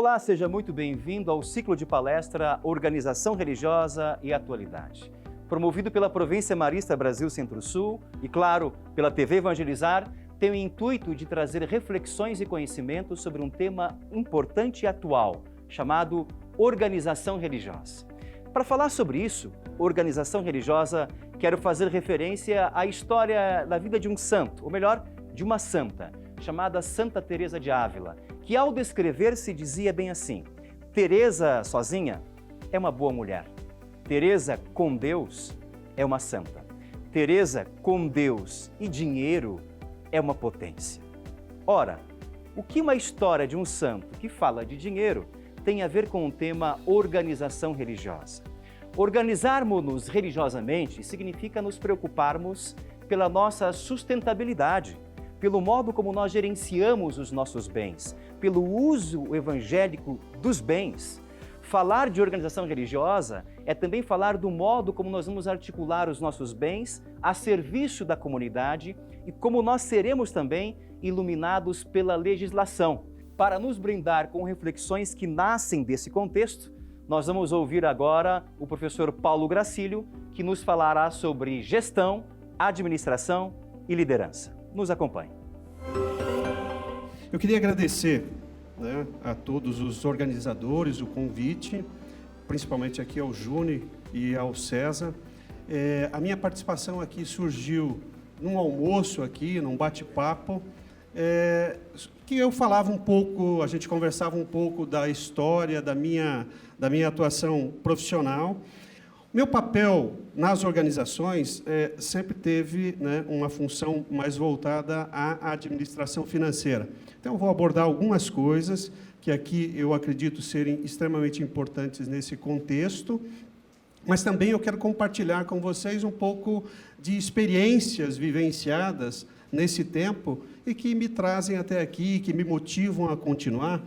Olá, seja muito bem-vindo ao ciclo de palestra Organização Religiosa e Atualidade. Promovido pela Província Marista Brasil Centro-Sul e, claro, pela TV Evangelizar, tem o intuito de trazer reflexões e conhecimentos sobre um tema importante e atual, chamado organização religiosa. Para falar sobre isso, organização religiosa, quero fazer referência à história da vida de um santo, ou melhor, de uma santa, chamada Santa Teresa de Ávila, que ao descrever-se dizia bem assim: Teresa sozinha é uma boa mulher. Teresa com Deus é uma santa. Teresa com Deus e dinheiro é uma potência. Ora, o que uma história de um santo que fala de dinheiro tem a ver com o tema organização religiosa? Organizarmos-nos religiosamente significa nos preocuparmos pela nossa sustentabilidade, pelo modo como nós gerenciamos os nossos bens, pelo uso evangélico dos bens. Falar de organização religiosa é também falar do modo como nós vamos articular os nossos bens a serviço da comunidade e como nós seremos também iluminados pela legislação. Para nos brindar com reflexões que nascem desse contexto, nós vamos ouvir agora o professor Paulo Gracílio, que nos falará sobre gestão, administração e liderança. Nos acompanhe. Eu queria agradecer a todos os organizadores o convite, principalmente aqui ao Júnior e ao César. A minha participação aqui surgiu num almoço aqui, num bate-papo, que eu falava um pouco, a gente conversava um pouco da história da minha atuação profissional. Meu papel nas organizações sempre teve uma função mais voltada à administração financeira. Então, eu vou abordar algumas coisas que aqui eu acredito serem extremamente importantes nesse contexto, mas também eu quero compartilhar com vocês um pouco de experiências vivenciadas nesse tempo e que me trazem até aqui, que me motivam a continuar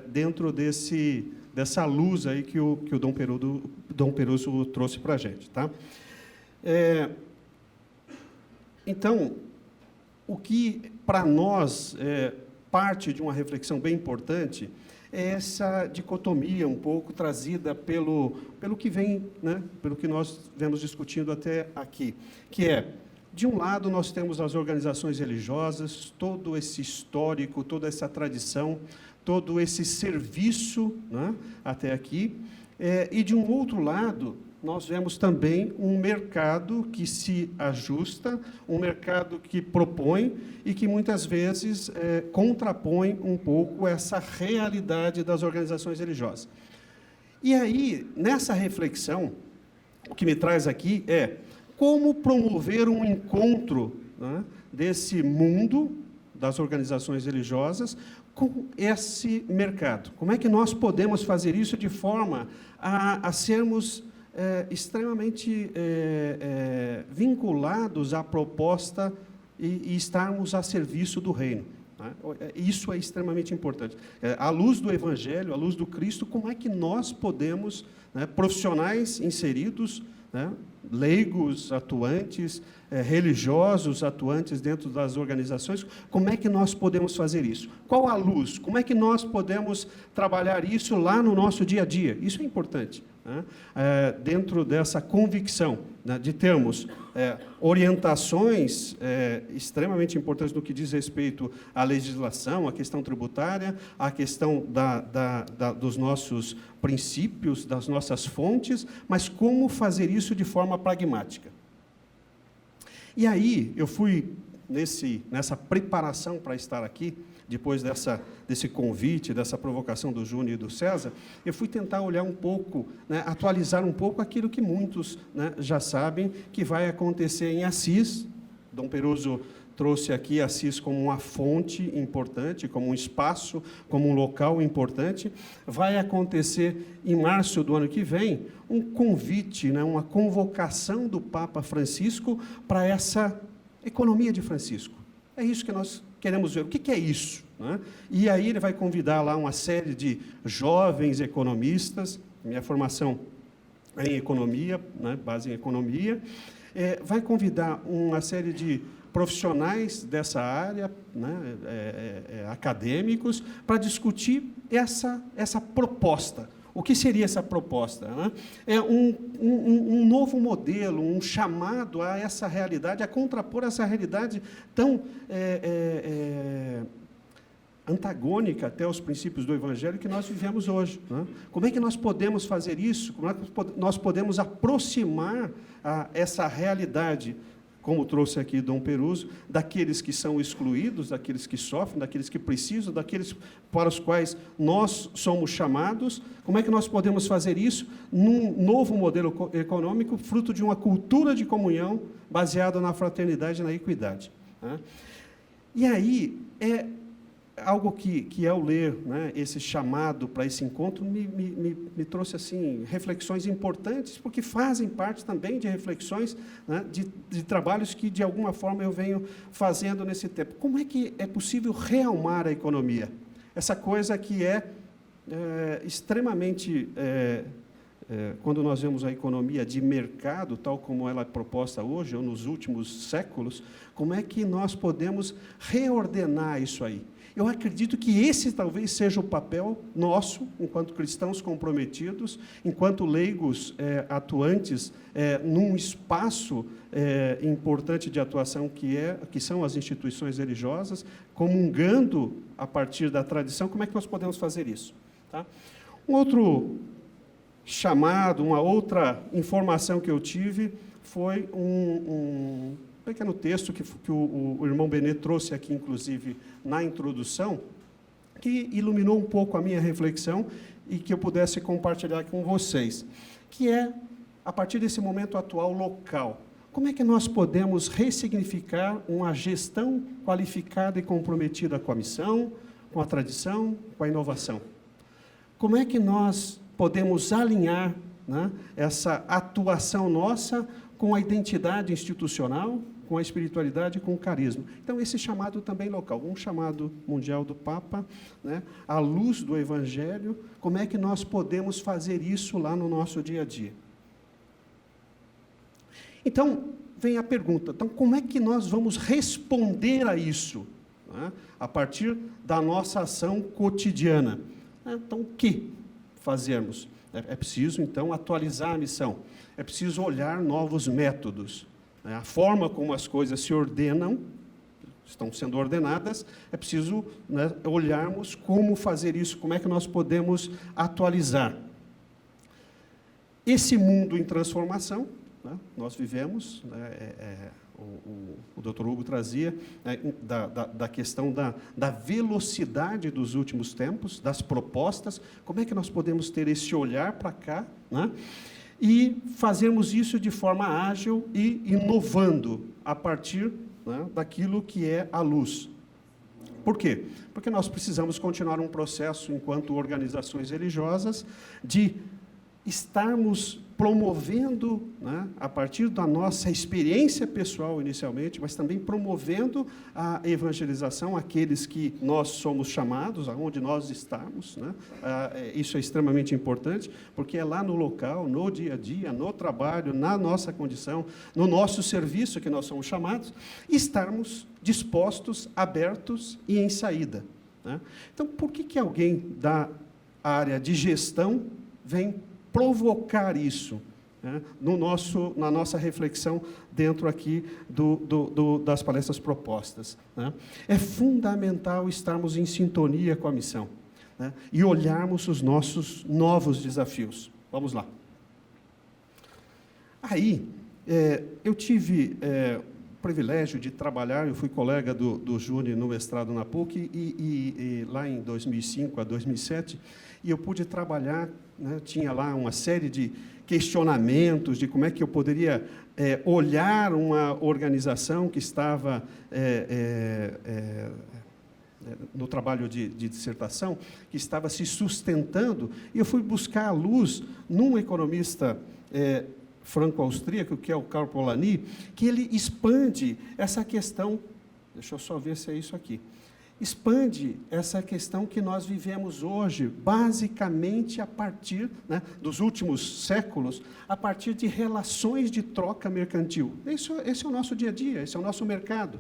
dentro dessa luz aí que o Dom Peroso trouxe para a gente, tá? Então, o que para nós parte de uma reflexão bem importante é essa dicotomia um pouco trazida pelo que vem, pelo que nós vemos discutindo até aqui, que é, de um lado, nós temos as organizações religiosas, todo esse histórico, toda essa tradição, todo esse serviço até aqui, e de um outro lado, nós vemos também um mercado que se ajusta, um mercado que propõe e que muitas vezes contrapõe um pouco essa realidade das organizações religiosas. E aí, nessa reflexão, o que me traz aqui é como promover um encontro desse mundo das organizações religiosas com esse mercado. Como é que nós podemos fazer isso de forma a sermos extremamente vinculados à proposta e estarmos a serviço do reino? Isso é extremamente importante. À luz do Evangelho, à luz do Cristo, como é que nós podemos, profissionais inseridos, leigos atuantes, religiosos atuantes dentro das organizações, como é que nós podemos fazer isso? Qual a luz? Como é que nós podemos trabalhar isso lá no nosso dia a dia? Isso é importante, dentro dessa convicção de termos orientações extremamente importantes no que diz respeito à legislação, à questão tributária, à questão dos nossos princípios, das nossas fontes, mas como fazer isso de forma pragmática. E aí, eu fui, nessa preparação para estar aqui, depois desse convite, dessa provocação do Júnior e do César, eu fui tentar olhar um pouco, atualizar um pouco aquilo que muitos já sabem, que vai acontecer em Assis. Dom Peroso trouxe aqui Assis como uma fonte importante, como um espaço, como um local importante. Vai acontecer em março do ano que vem um convite, uma convocação do Papa Francisco para essa economia de Francisco. É isso que nós queremos ver. O que é isso? E aí ele vai convidar lá uma série de jovens economistas, minha formação é em economia, base em economia, vai convidar uma série de profissionais dessa área, né, acadêmicos, para discutir essa proposta. O que seria essa proposta? Né? É um novo modelo, um chamado a essa realidade, a contrapor essa realidade tão antagônica até aos princípios do Evangelho que nós vivemos hoje. Né? Como é que nós podemos fazer isso? Como é que nós podemos aproximar essa realidade, como trouxe aqui Dom Peruso, daqueles que são excluídos, daqueles que sofrem, daqueles que precisam, daqueles para os quais nós somos chamados? Como é que nós podemos fazer isso num novo modelo econômico, fruto de uma cultura de comunhão baseada na fraternidade e na equidade? Né? E aí, algo que ao ler, né, esse chamado para esse encontro me trouxe assim reflexões importantes, porque fazem parte também de reflexões, né, de trabalhos que de alguma forma eu venho fazendo nesse tempo. Como é que é possível realmar a economia? Essa coisa que extremamente quando nós vemos a economia de mercado, tal como ela é proposta hoje, ou nos últimos séculos, como é que nós podemos reordenar isso aí? Eu acredito que esse talvez seja o papel nosso, enquanto cristãos comprometidos, enquanto leigos atuantes num espaço importante de atuação que são as instituições religiosas, comungando a partir da tradição. Como é que nós podemos fazer isso? Tá? Um outro chamado, uma outra informação que eu tive foi um pequeno texto que o irmão Benê trouxe aqui, inclusive, na introdução, que iluminou um pouco a minha reflexão e que eu pudesse compartilhar com vocês, que é, a partir desse momento atual local, como é que nós podemos ressignificar uma gestão qualificada e comprometida com a missão, com a tradição, com a inovação? Como é que nós podemos alinhar, né, essa atuação nossa com a identidade institucional, com a espiritualidade e com o carisma? Então, esse chamado também local, um chamado mundial do Papa, né, à luz do Evangelho, como é que nós podemos fazer isso lá no nosso dia a dia? Então, vem a pergunta, então, como é que nós vamos responder a isso, né, a partir da nossa ação cotidiana? Então, o que fazermos? É preciso, então, atualizar a missão, é preciso olhar novos métodos. A forma como as coisas se ordenam, estão sendo ordenadas, é preciso, né, olharmos como fazer isso, como é que nós podemos atualizar. Esse mundo em transformação, né, nós vivemos, né, o Dr. Hugo trazia, né, da questão da velocidade dos últimos tempos, das propostas, como é que nós podemos ter esse olhar para cá, né, e fazermos isso de forma ágil e inovando a partir, né, daquilo que é a luz. Por quê? Porque nós precisamos continuar um processo, enquanto organizações religiosas, de estarmos promovendo, né, a partir da nossa experiência pessoal inicialmente, mas também promovendo a evangelização àqueles que nós somos chamados, aonde nós estamos, né? Isso é extremamente importante, porque é lá no local, no dia a dia, no trabalho, na nossa condição, no nosso serviço que nós somos chamados, estarmos dispostos, abertos e em saída, né? Então, por que alguém da área de gestão vem provocar isso, né, na nossa reflexão dentro aqui das palestras propostas, né? É fundamental estarmos em sintonia com a missão, né, e olharmos os nossos novos desafios. Vamos lá. Aí, eu tive o privilégio de trabalhar, eu fui colega do Júnior no mestrado na PUC, e lá em 2005 a 2007, e eu pude trabalhar, né, tinha lá uma série de questionamentos de como é que eu poderia olhar uma organização que estava no trabalho de dissertação, que estava se sustentando, e eu fui buscar a luz num economista franco-austríaco, que é o Karl Polanyi, que ele expande essa questão, deixa eu só ver se é isso aqui, expande essa questão que nós vivemos hoje, basicamente a partir, né, dos últimos séculos, a partir de relações de troca mercantil. Esse é o nosso dia a dia, esse é o nosso mercado.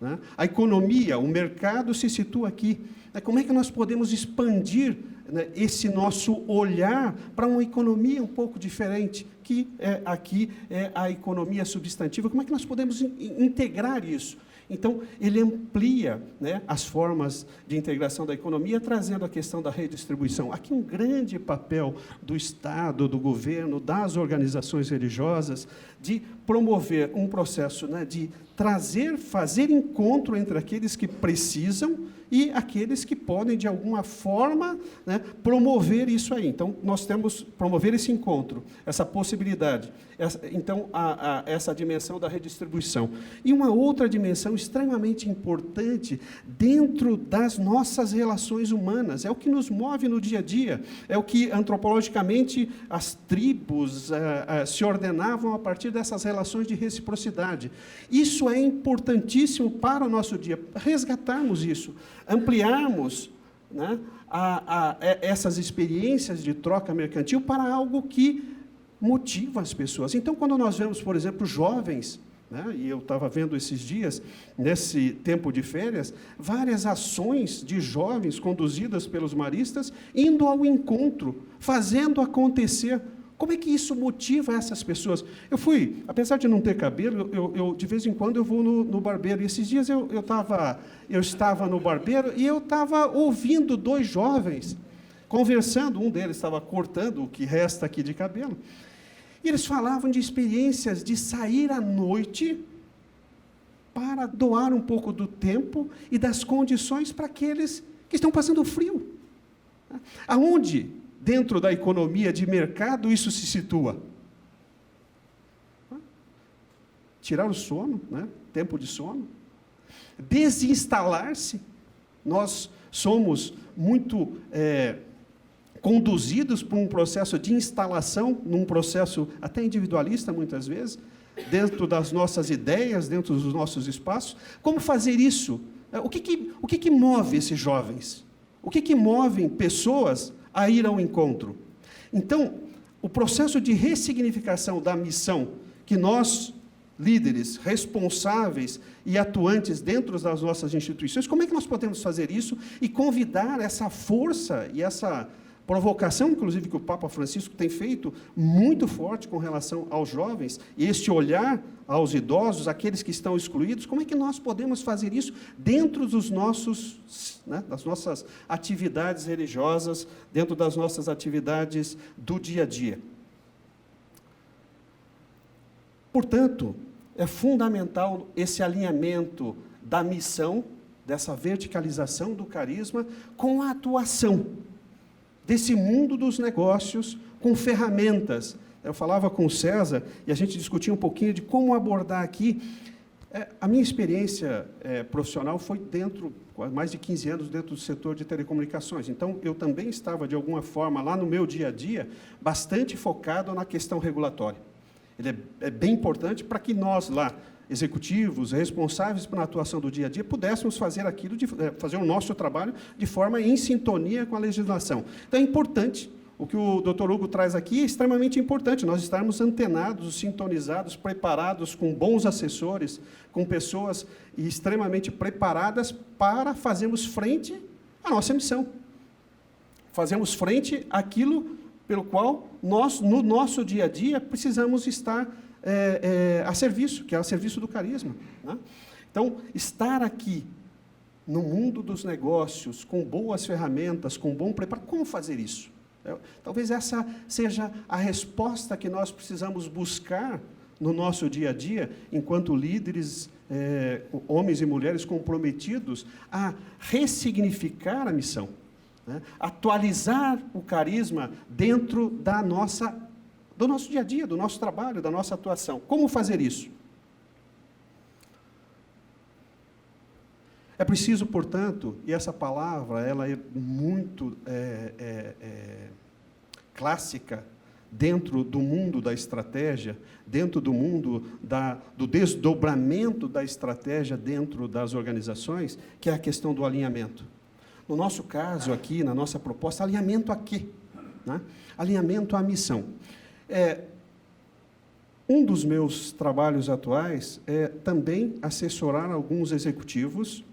né? A economia, o mercado se situa aqui. Como é que nós podemos expandir, né, esse nosso olhar para uma economia um pouco diferente, que aqui é a economia substantiva? Como é que nós podemos integrar isso? Então, ele amplia, né, as formas de integração da economia, trazendo a questão da redistribuição. Aqui um grande papel do Estado, do governo, das organizações religiosas, de promover um processo, né, de fazer encontro entre aqueles que precisam e aqueles que podem, de alguma forma, né, promover isso aí. Então, nós temos promover esse encontro, essa possibilidade. Essa dimensão da redistribuição. E uma outra dimensão extremamente importante dentro das nossas relações humanas, é o que nos move no dia a dia, é o que, antropologicamente, as tribos se ordenavam a partir dessas relações de reciprocidade. Isso é importantíssimo para o nosso dia, resgatarmos isso, ampliarmos, né, essas experiências de troca mercantil para algo que motiva as pessoas. Então, quando nós vemos, por exemplo, jovens, né, e eu estava vendo esses dias, nesse tempo de férias, várias ações de jovens conduzidas pelos maristas, indo ao encontro, fazendo acontecer. Como é que isso motiva essas pessoas? Eu fui, apesar de não ter cabelo, eu de vez em quando eu vou no barbeiro. E esses dias eu estava no barbeiro e eu estava ouvindo dois jovens conversando. Um deles estava cortando o que resta aqui de cabelo. E eles falavam de experiências de sair à noite para doar um pouco do tempo e das condições para aqueles que estão passando frio. Aonde, dentro da economia de mercado, isso se situa? Tirar o sono, né? Tempo de sono. Desinstalar-se. Nós somos muito conduzidos por um processo de instalação, num processo até individualista, muitas vezes, dentro das nossas ideias, dentro dos nossos espaços. Como fazer isso? O que move esses jovens? O que move pessoas a ir ao encontro? Então, o processo de ressignificação da missão que nós, líderes, responsáveis e atuantes dentro das nossas instituições, como é que nós podemos fazer isso e convidar essa força e essa provocação, inclusive, que o Papa Francisco tem feito muito forte com relação aos jovens, e este olhar aos idosos, aqueles que estão excluídos, como é que nós podemos fazer isso dentro dos nossos, né, das nossas atividades religiosas, dentro das nossas atividades do dia a dia? Portanto, é fundamental esse alinhamento da missão, dessa verticalização do carisma, com a atuação desse mundo dos negócios, com ferramentas. Eu falava com o César, e a gente discutia um pouquinho de como abordar aqui. A minha experiência profissional foi mais de 15 anos dentro do setor de telecomunicações. Então, eu também estava, de alguma forma, lá no meu dia a dia, bastante focado na questão regulatória. Ele é bem importante para que nós, lá, executivos, responsáveis pela atuação do dia a dia, pudéssemos fazer fazer o nosso trabalho de forma em sintonia com a legislação. Então, é importante, o que o Dr. Hugo traz aqui é extremamente importante, nós estarmos antenados, sintonizados, preparados, com bons assessores, com pessoas extremamente preparadas para fazermos frente à nossa missão. Fazemos frente àquilo pelo qual nós, no nosso dia a dia, precisamos estar a serviço, que é a serviço do carisma, né? Então, estar aqui no mundo dos negócios, com boas ferramentas, com bom preparo, como fazer isso? Talvez essa seja a resposta que nós precisamos buscar no nosso dia a dia, enquanto líderes, homens e mulheres comprometidos a ressignificar a missão, né? Atualizar o carisma dentro do nosso dia a dia, do nosso trabalho, da nossa atuação. Como fazer isso? É preciso, portanto, e essa palavra ela é muito clássica dentro do mundo da estratégia, dentro do mundo do desdobramento da estratégia dentro das organizações, que é a questão do alinhamento. No nosso caso aqui, na nossa proposta, alinhamento a quê? Né? Alinhamento à missão. Um dos meus trabalhos atuais é também assessorar alguns executivos,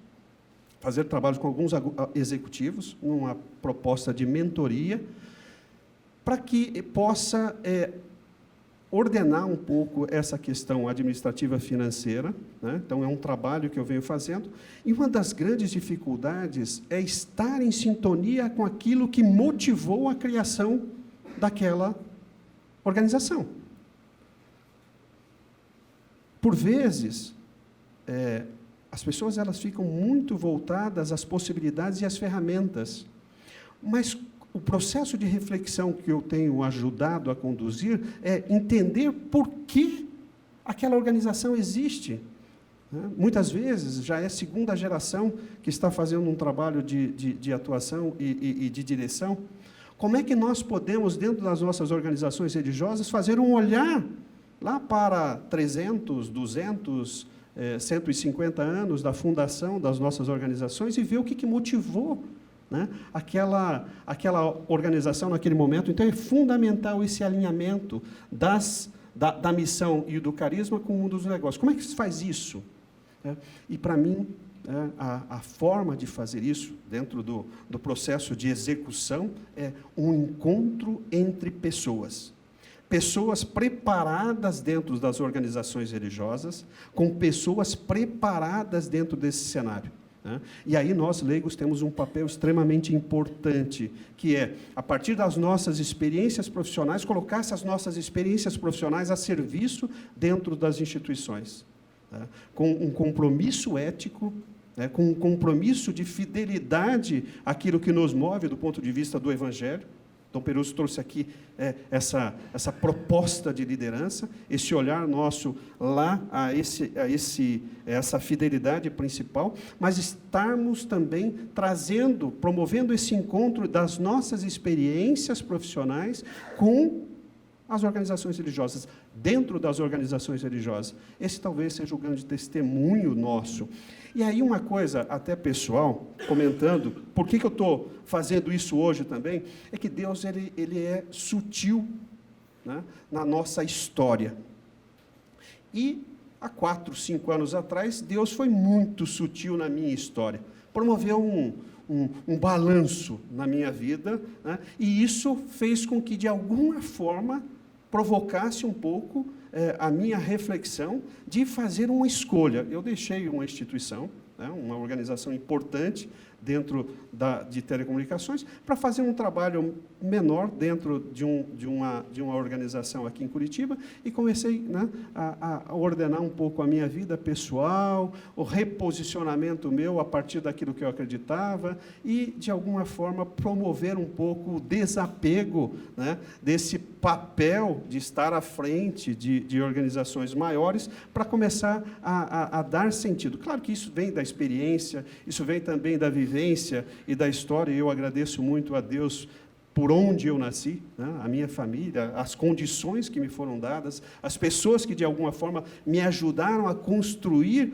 fazer trabalhos com alguns executivos, numa proposta de mentoria, para que possa ordenar um pouco essa questão administrativa financeira, né? Então, é um trabalho que eu venho fazendo, e uma das grandes dificuldades é estar em sintonia com aquilo que motivou a criação daquela organização. Por vezes, as pessoas elas ficam muito voltadas às possibilidades e às ferramentas, mas o processo de reflexão que eu tenho ajudado a conduzir é entender por que aquela organização existe. Muitas vezes, já é a segunda geração que está fazendo um trabalho de atuação e de direção. Como é que nós podemos, dentro das nossas organizações religiosas, fazer um olhar lá para 300, 200, 150 anos da fundação das nossas organizações e ver o que motivou, né, aquela organização naquele momento? Então, é fundamental esse alinhamento da missão e do carisma com o mundo dos negócios. Como é que se faz isso? E, para mim, a forma de fazer isso, dentro do processo de execução, é um encontro entre pessoas. Pessoas preparadas dentro das organizações religiosas, com pessoas preparadas dentro desse cenário. E aí nós, leigos, temos um papel extremamente importante, que é, a partir das nossas experiências profissionais, colocar essas nossas experiências profissionais a serviço dentro das instituições, com um compromisso ético, com um compromisso de fidelidade àquilo que nos move do ponto de vista do Evangelho. Dom Peroso trouxe aqui essa proposta de liderança, esse olhar nosso lá a essa fidelidade principal, mas estarmos também promovendo esse encontro das nossas experiências profissionais com as organizações religiosas, dentro das organizações religiosas. Esse talvez seja o grande testemunho nosso. E aí uma coisa até pessoal, comentando, por que eu estou fazendo isso hoje também, é que Deus ele é sutil, né, na nossa história. E há 4, 5 anos atrás, Deus foi muito sutil na minha história. Promoveu um balanço na minha vida, né, e isso fez com que, de alguma forma, provocasse um pouco a minha reflexão de fazer uma escolha. Eu deixei uma instituição, uma organização importante dentro de telecomunicações, para fazer um trabalho menor dentro de uma organização aqui em Curitiba, e comecei, né, a ordenar um pouco a minha vida pessoal, o reposicionamento meu a partir daquilo que eu acreditava, e, de alguma forma, promover um pouco o desapego, né, desse papel de estar à frente de organizações maiores, para começar a dar sentido. Claro que isso vem da experiência, isso vem também da vivência e da história, e eu agradeço muito a Deus por onde eu nasci, né? A minha família, as condições que me foram dadas, as pessoas que, de alguma forma, me ajudaram a construir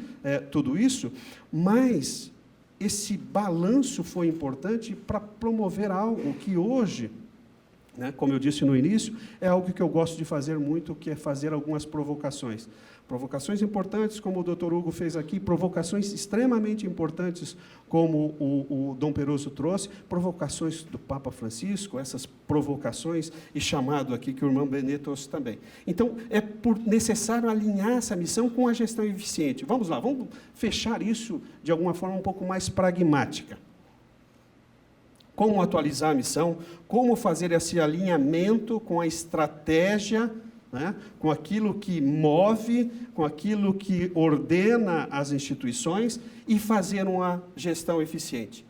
tudo isso, mas esse balanço foi importante para promover algo que hoje, né, como eu disse no início, é algo que eu gosto de fazer muito, que é fazer algumas provocações. Provocações importantes, como o Dr. Hugo fez aqui, provocações extremamente importantes, como o Dom Peroso trouxe, provocações do Papa Francisco, essas provocações, e chamado aqui que o irmão Benê trouxe também. Então, é necessário alinhar essa missão com a gestão eficiente. Vamos lá, vamos fechar isso de alguma forma um pouco mais pragmática. Como atualizar a missão, como fazer esse alinhamento com a estratégia, né, com aquilo que move, com aquilo que ordena as instituições, e fazer uma gestão eficiente.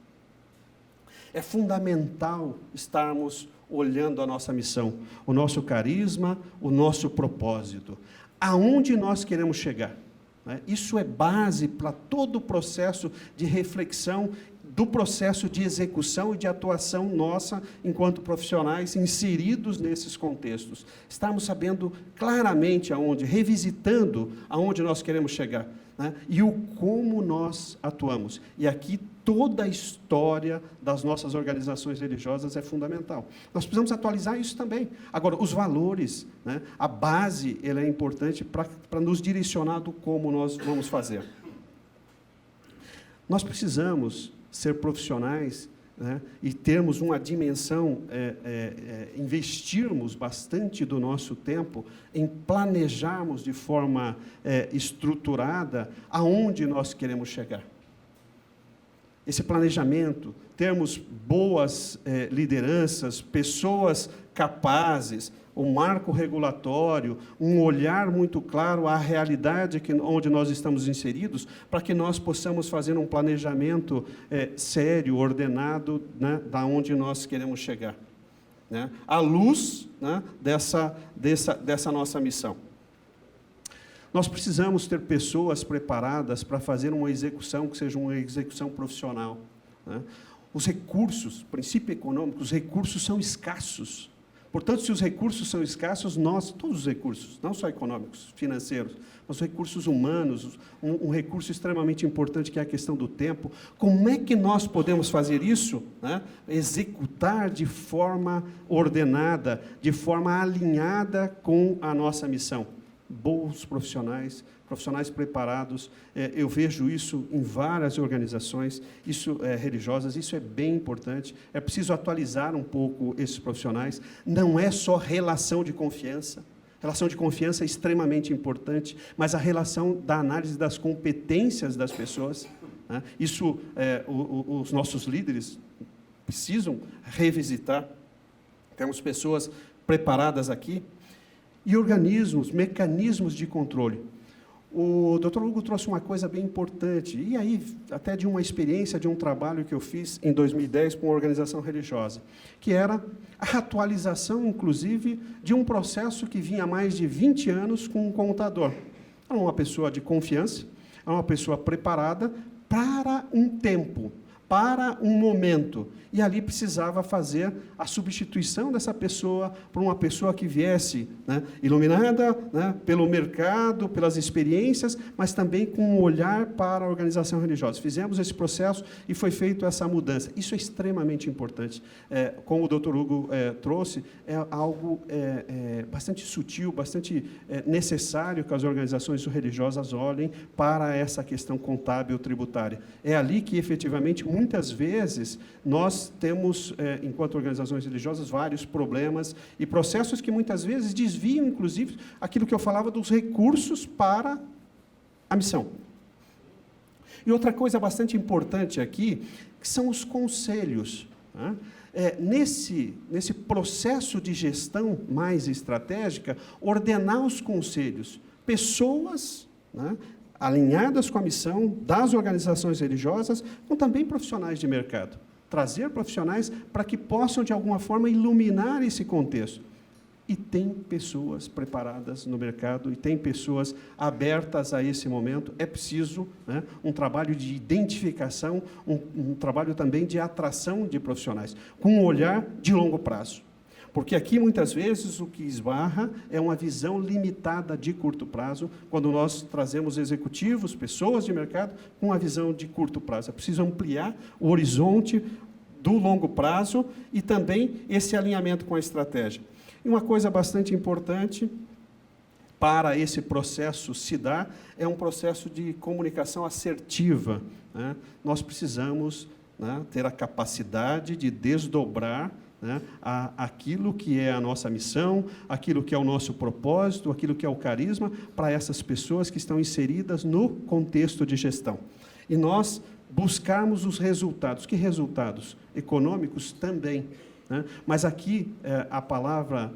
É fundamental estarmos olhando a nossa missão, o nosso carisma, o nosso propósito, aonde nós queremos chegar. Né? Isso é base para todo o processo de reflexão, do processo de execução e de atuação nossa, enquanto profissionais inseridos nesses contextos. Estamos sabendo claramente aonde, revisitando aonde nós queremos chegar, né? E o como nós atuamos. E aqui toda a história das nossas organizações religiosas é fundamental. Nós precisamos atualizar isso também. Agora, os valores, né, a base, ela é importante para nos direcionar do como nós vamos fazer. Nós precisamos ser profissionais, né, e termos uma dimensão, investirmos bastante do nosso tempo em planejarmos de forma estruturada aonde nós queremos chegar. Esse planejamento, termos boas lideranças, pessoas capazes, um marco regulatório, um olhar muito claro à realidade onde nós estamos inseridos, para que nós possamos fazer um planejamento sério, ordenado, né, da onde nós queremos chegar, né, à luz, né, dessa nossa missão. Nós precisamos ter pessoas preparadas para fazer uma execução que seja uma execução profissional, né? Os recursos, princípio econômico, os recursos são escassos. Portanto, se os recursos são escassos, todos os recursos, não só econômicos, financeiros, mas os recursos humanos, um recurso extremamente importante que é a questão do tempo, como é que nós podemos fazer isso, né? Executar de forma ordenada, de forma alinhada com a nossa missão? Bons profissionais, profissionais preparados, eu vejo isso em várias organizações religiosas, isso é bem importante, é preciso atualizar um pouco esses profissionais, não é só relação de confiança é extremamente importante, mas a relação da análise das competências das pessoas, né? Isso, os nossos líderes precisam revisitar, temos pessoas preparadas aqui, e organismos, mecanismos de controle. O Dr. Hugo trouxe uma coisa bem importante, e aí até de uma experiência, de um trabalho que eu fiz em 2010 com uma organização religiosa, que era a atualização, inclusive, de um processo que vinha há mais de 20 anos com um contador. Era uma pessoa de confiança, era uma pessoa preparada para um tempo, para um momento, e ali precisava fazer a substituição dessa pessoa por uma pessoa que viesse, né, iluminada, né, pelo mercado, pelas experiências, mas também com um olhar para a organização religiosa. Fizemos esse processo e foi feita essa mudança. Isso é extremamente importante. Como o Dr. Hugo trouxe, é algo bastante sutil, bastante necessário que as organizações religiosas olhem para essa questão contábil tributária. É ali que, efetivamente, muitas vezes, nós temos, enquanto organizações religiosas, vários problemas e processos que, muitas vezes, desviam, inclusive, aquilo que eu falava dos recursos para a missão. E outra coisa bastante importante aqui, que são os conselhos, né? Nesse processo de gestão mais estratégica, ordenar os conselhos, pessoas, né, alinhadas com a missão das organizações religiosas, com também profissionais de mercado. Trazer profissionais para que possam, de alguma forma, iluminar esse contexto. E tem pessoas preparadas no mercado, e tem pessoas abertas a esse momento. É preciso, né, um trabalho de identificação, um trabalho também de atração de profissionais, com um olhar de longo prazo. Porque aqui, muitas vezes, o que esbarra é uma visão limitada de curto prazo, quando nós trazemos executivos, pessoas de mercado, com uma visão de curto prazo. É preciso ampliar o horizonte do longo prazo e também esse alinhamento com a estratégia. E uma coisa bastante importante para esse processo se dar é um processo de comunicação assertiva, né? Nós precisamos, né, ter a capacidade de desdobrar, né, aquilo que é a nossa missão, aquilo que é o nosso propósito, aquilo que é o carisma, para essas pessoas que estão inseridas no contexto de gestão. E nós buscarmos os resultados. Que resultados? Econômicos também, né? Mas aqui, a palavra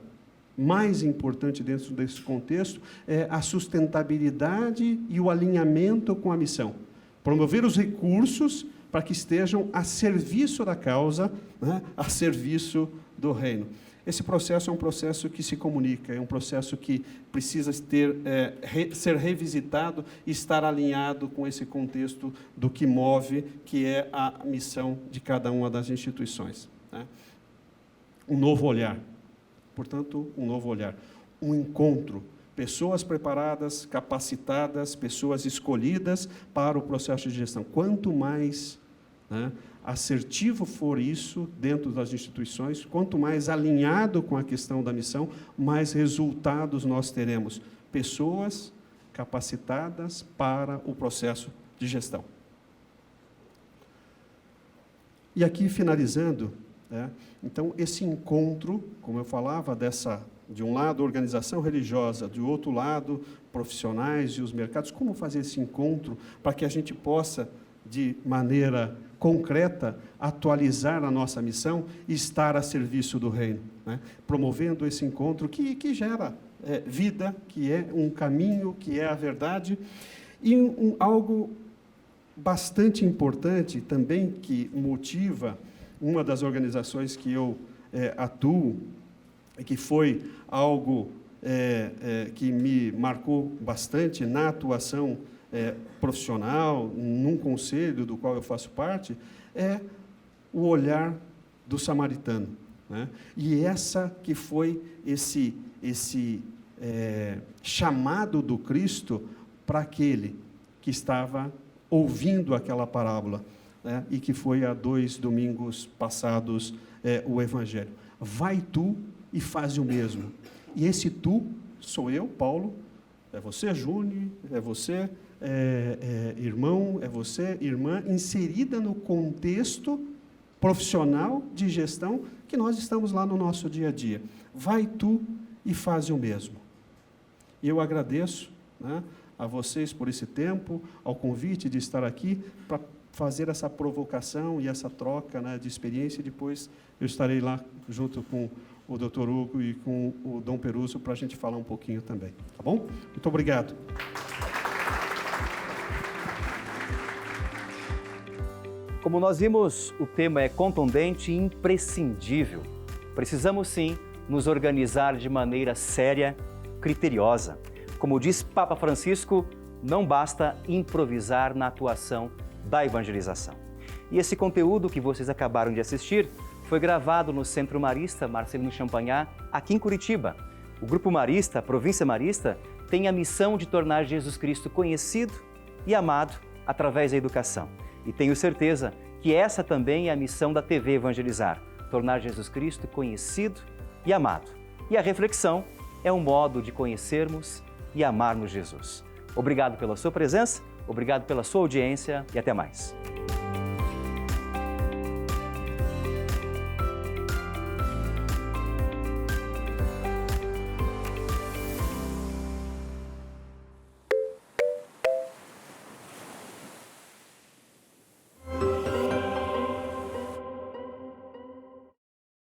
mais importante dentro desse contexto é a sustentabilidade e o alinhamento com a missão. Promover os recursos para que estejam a serviço da causa, né, a serviço do reino. Esse processo é um processo que se comunica, é um processo que precisa ser revisitado e estar alinhado com esse contexto do que move, que é a missão de cada uma das instituições, né? Um novo olhar, portanto, um novo olhar, um encontro, pessoas preparadas, capacitadas, pessoas escolhidas para o processo de gestão. Quanto mais, né, assertivo for isso dentro das instituições, quanto mais alinhado com a questão da missão, mais resultados nós teremos. Pessoas capacitadas para o processo de gestão. E aqui, finalizando, então, esse encontro, como eu falava, de um lado, organização religiosa, de outro lado, profissionais e os mercados, como fazer esse encontro para que a gente possa, de maneira concreta, atualizar a nossa missão e estar a serviço do reino, né? Promovendo esse encontro que gera vida, que é um caminho, que é a verdade, e algo bastante importante também que motiva uma das organizações que eu atuo, que foi algo que me marcou bastante na atuação profissional, num conselho do qual eu faço parte, é o olhar do samaritano, né? E essa que foi esse chamado do Cristo para aquele que estava ouvindo aquela parábola, né? E que foi há 2 domingos passados o Evangelho. Vai tu e faz o mesmo. E esse tu sou eu, Paulo, é você, Júnior, é você, irmão, é você, irmã, inserida no contexto profissional de gestão que nós estamos lá no nosso dia a dia. Vai tu e faz o mesmo. E eu agradeço, né, a vocês por esse tempo, ao convite de estar aqui para fazer essa provocação e essa troca, né, de experiência, e depois eu estarei lá junto com o Dr. Hugo e com o Dom Peruso para a gente falar um pouquinho também, tá bom? Muito obrigado. Como nós vimos, o tema é contundente e imprescindível. Precisamos, sim, nos organizar de maneira séria, criteriosa. Como diz Papa Francisco, não basta improvisar na atuação da evangelização. E esse conteúdo que vocês acabaram de assistir foi gravado no Centro Marista Marcelino Champagnat, aqui em Curitiba. O Grupo Marista, a Província Marista, tem a missão de tornar Jesus Cristo conhecido e amado através da educação. E tenho certeza que essa também é a missão da TV Evangelizar, tornar Jesus Cristo conhecido e amado. E a reflexão é um modo de conhecermos e amarmos Jesus. Obrigado pela sua presença, obrigado pela sua audiência e até mais.